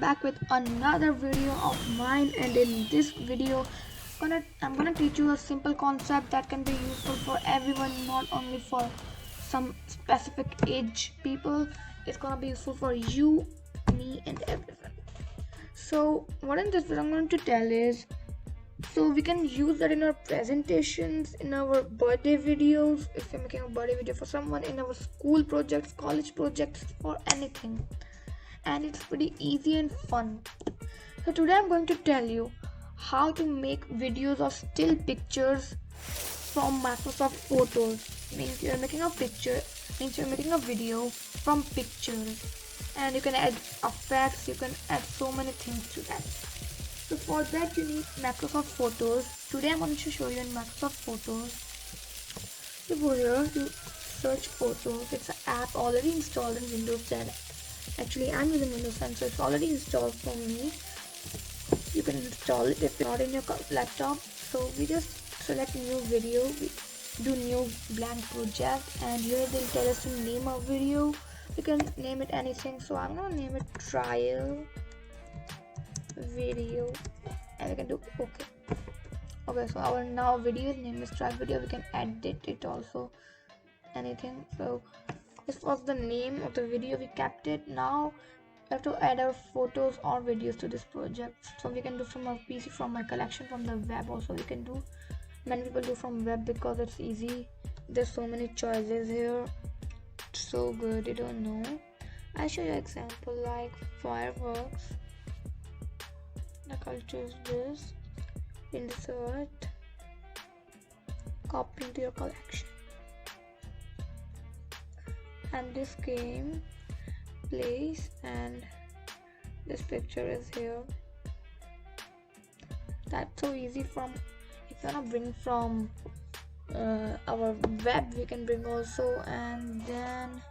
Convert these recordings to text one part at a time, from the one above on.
back with another video of mine, and in this video I'm gonna teach you a simple concept that can be useful for everyone, not only for some specific age people. It's gonna be useful for you, me, and everyone. So what in this video I'm going to tell is, so we can use that in our presentations, in our birthday videos, if you're making a birthday video for someone, in our school projects, college projects, or anything. And it's pretty easy and fun. So today I'm going to tell you how to make videos of still pictures from Microsoft Photos. Means you're making a picture, means you're making a video from pictures, and you can add effects, you can add so many things to that. So for that you need Microsoft Photos. Today I'm going to show you in Microsoft Photos. You go here, you search Photos. It's an app already installed in Windows 10. Actually I'm using Windows 10, so it's already installed for me. You can install it if it's not in your laptop. So we just select new video, we do new blank project, and here they'll tell us to name our video. We can name it anything, so I'm gonna name it trial video, and we can do okay. So our now video's name is trial video. We can edit it also, anything. So this was the name of the video, we kept it. Now we have to add our photos or videos to this project. So we can do from our PC, from my collection, from the web also we can do. Many people do from web because it's easy. There's so many choices here, so good, you don't know. I'll show you an example like fireworks. I'll choose this, insert, copy into your collection, and this game plays, and this picture is here. That's so easy. From if you wanna bring from our web, we can bring also, and then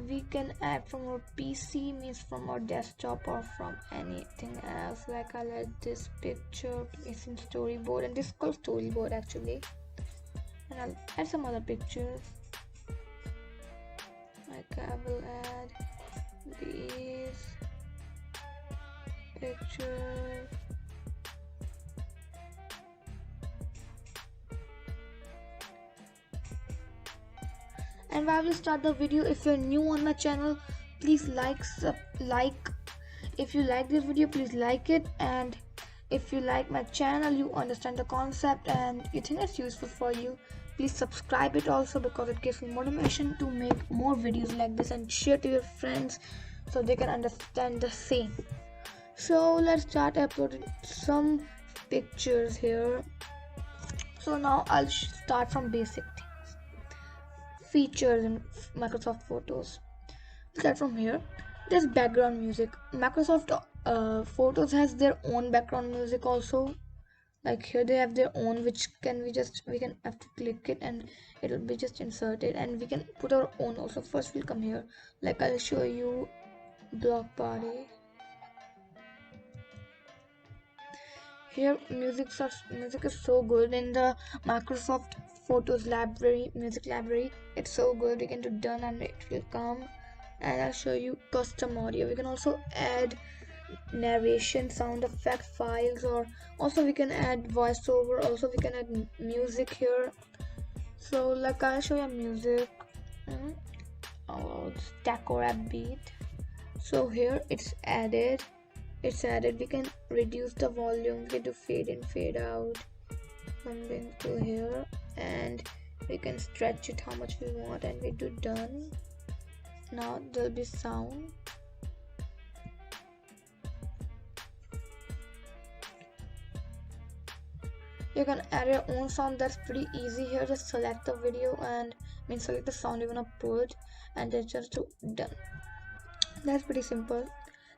we can add from our PC, means from our desktop, or from anything else. Like I'll add this picture, it's in storyboard, and this is called storyboard actually, and I'll add some other pictures. Like I will add these pictures. And while we start the video, if you're new on my channel, please like if you like this video, please like it. And if you like my channel, you understand the concept and you think it's useful for you, please subscribe it also, because it gives me motivation to make more videos like this and share to your friends so they can understand the same. So let's start uploading some pictures here. So now I'll start from basic things. Features in Microsoft Photos. Start from here. There's background music. Microsoft Photos has their own background music also. Like here they have their own, which can we can have to click it and it'll be just inserted, and we can put our own also. First we'll come here, like I'll show you block party. Here music is so good in the Microsoft Photos library, music library. It's so good. We can do done and it will come, and I'll show you custom audio. We can also add narration, sound effect files, or also we can add voiceover. Also we can add music here. So like I'll show you music. It's taco rap beat. So here it's added. We can reduce the volume, we can do fade in, fade out, something to here, and we can stretch it how much we want, and we do done. Now there'll be sound. You can add your own sound. That's pretty easy here. Just select the video and select the sound you wanna put, and then just do done. That's pretty simple.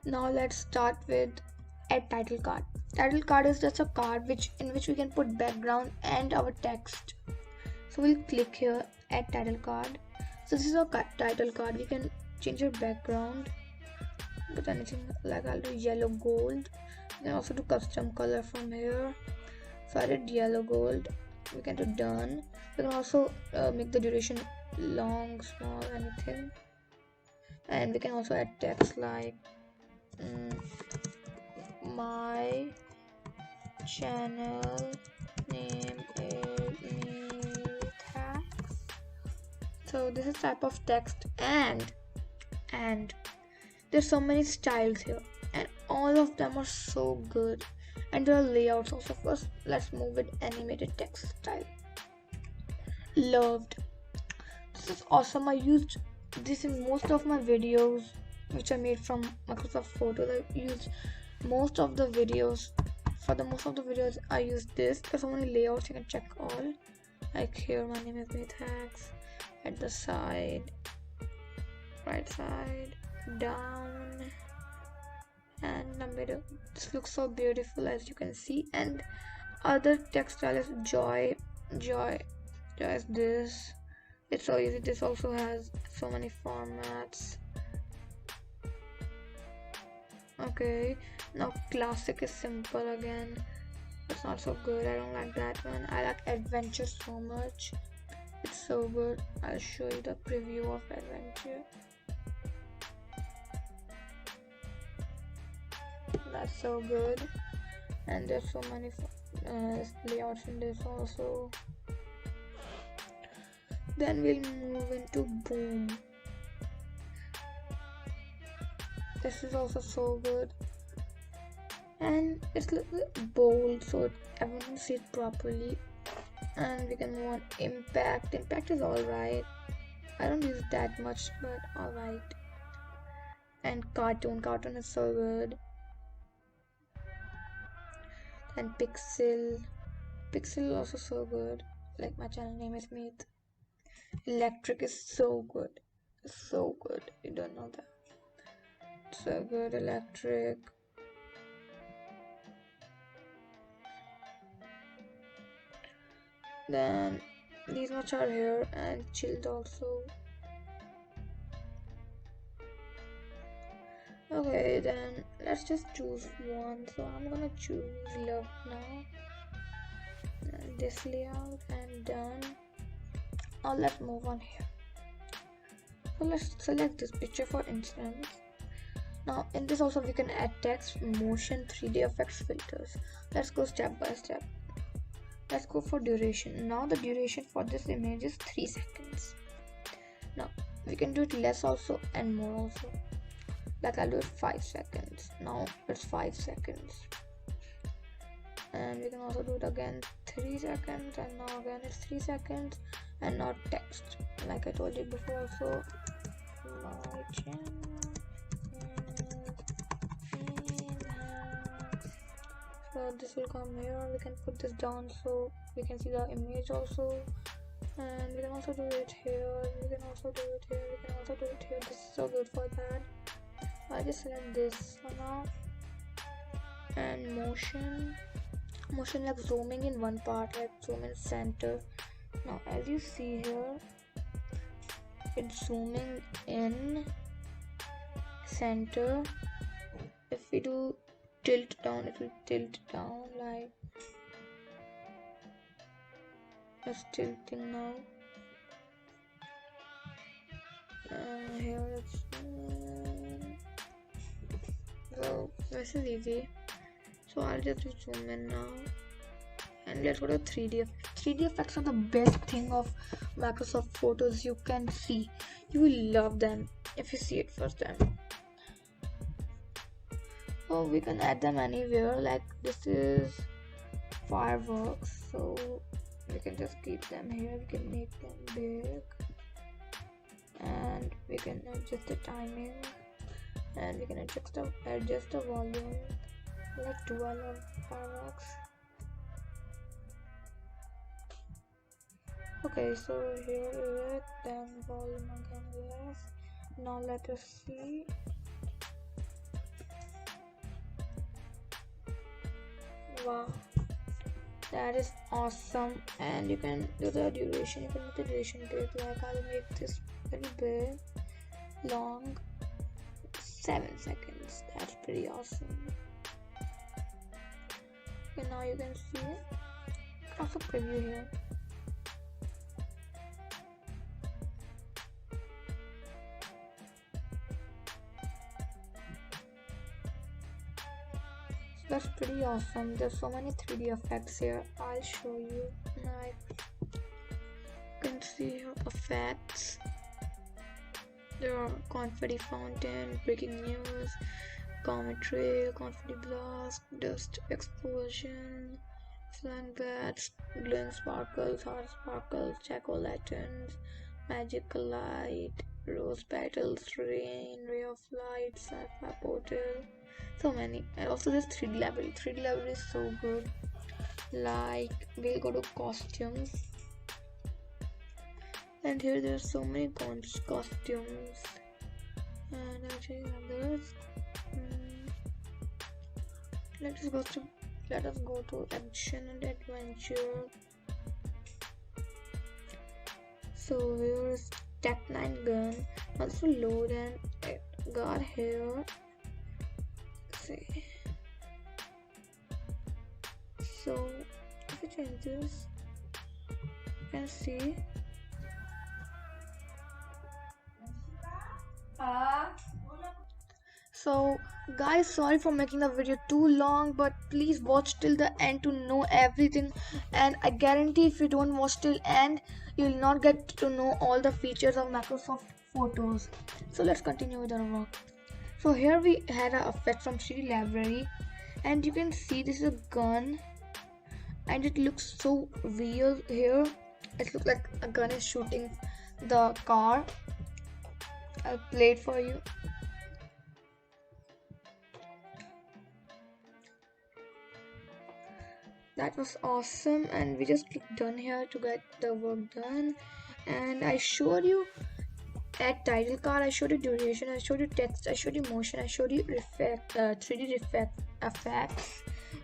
Now let's start with add title card. Title card is just a card in which we can put background and our text. So we'll click here, add title card. So this is our title card. We can change your background with anything, like I'll do yellow gold. We can also do custom color from here. So I did yellow gold. We can do done. We can also make the duration long, small, anything. And we can also add text like my channel name is Methax. So this is type of text, and there's so many styles here, and all of them are so good, and there are layouts also. First, let's move with animated text style. Loved. This is awesome. I used this in most of my videos which I made from Microsoft Photos. I used most of the videos. For the most of the videos I used this. There's so many layouts, you can check all. Like here, my name is Methax. At the side, right side, down, and the middle. This looks so beautiful, as you can see. And other text style is joy is this. It's so easy. This also has so many formats. Okay, now classic is simple again. It's not so good. I don't like that one. I like adventure so much. It's so good. I'll show you the preview of adventure. That's so good. And there's so many layouts in this also. Then we'll move into boom. This is also so good, and it's a little bold so everyone can see it properly. And we can move on. Impact is alright. I don't use it that much, but alright. And cartoon is so good. And pixel also so good. Like my channel name is Meet. Electric is so good. You don't know that. So good. Electric. Then these much are here, and chilled also. Okay, then let's just choose one. So I'm gonna choose love now. And this layout, and done. Now let's move on here. So let's select this picture for instance. Now in this also we can add text, motion, 3D effects, filters. Let's go step by step. Let's go for duration. Now the duration for this image is 3 seconds. Now we can do it less also and more also. Like I'll do it 5 seconds. Now it's 5 seconds. And we can also do it again 3 seconds, and now again it's 3 seconds. And now text, like I told you before. So my channel. So this will come here. We can put this down so we can see the image also, and we can also do it here. We can also do it here. This is so good for that. I just select this for now. And motion like zooming in one part, like zoom in center. Now as you see here, it's zooming in center. If we do tilt down, it will tilt down, like it's tilting now. Here it's so this is easy. So I'll just zoom in now, and let's go to 3D effects. 3D effects are the best thing of Microsoft Photos. You can see, you will love them if you see it first time. So we can add them anywhere. Like this is fireworks, so we can just keep them here. We can make them big, and we can adjust the timing, and we can adjust the volume. Like 12 fireworks. Okay, so here is it. Then volume again less. Now let us see. Wow, that is awesome. And you can do the duration. You can make the duration big. Like I'll make this very big, long, 7 seconds. That's pretty awesome. Okay, now you can see it. Also preview here. that's pretty awesome. There's so many 3D effects here. I'll show you. Like, you can see here effects. There are confetti fountain, breaking news, comet trail, confetti blast, dust explosion, flying bats, glowing sparkles, heart sparkles, jack-o'-lanterns, magical light, rose petals, rain, ray of light, sci-fi portal. So many. And also this 3D level. 3D level is so good. Like, we'll go to costumes. And here there's so many costumes. And actually others. Let us go to action and adventure. So here's Tech 9 gun. Also load and it got here. See. So if we change this, you can see. So guys, sorry for making the video too long, but please watch till the end to know everything, and I guarantee if you don't watch till end you will not get to know all the features of Microsoft Photos. So let's continue with our work. So here we had an effect from 3D library, and you can see this is a gun and it looks so real here. It looks like a gun is shooting the car. I'll play it for you. That was awesome, and we just click done here to get the work done. And I showed you add title card, I showed you duration, I showed you text, I showed you motion, I showed you 3D effects.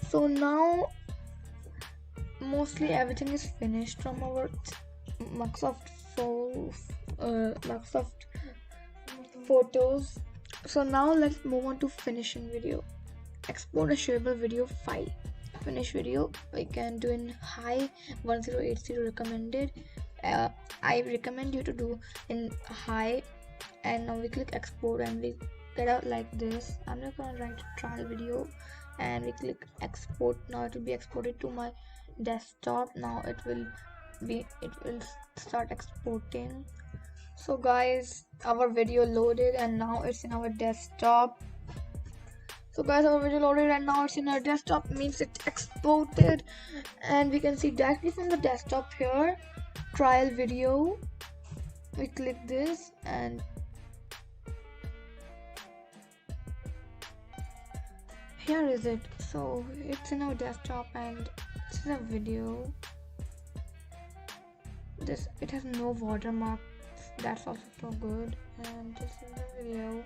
So now mostly everything is finished from our Microsoft Photos. So now let's move on to finishing video. Export a shareable video file. Finish video we can do in high 1080 recommended. I recommend you to do in high, and now we click export and we get out like this. I'm not gonna write trial video, and we click export. Now it will be exported to my desktop. Now it will start exporting. So guys, our video loaded and now it's in our desktop. So guys, our video loaded and now it's in our desktop, means it exported, and we can see directly from the desktop here, trial video. We click this and here is it. So it's in our desktop and this is a video. It has no watermark, that's also so good, and this is the video.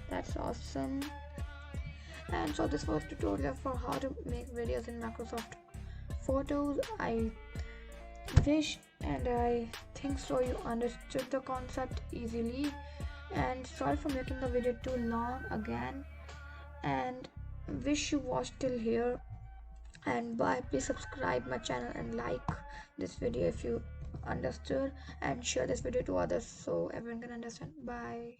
That's awesome. And so this was tutorial for how to make videos in Microsoft Photos. I wish and I think so you understood the concept easily, and sorry for making the video too long again, and wish you watched till here. And bye. Please subscribe my channel and like this video if you understood, and share this video to others so everyone can understand. Bye.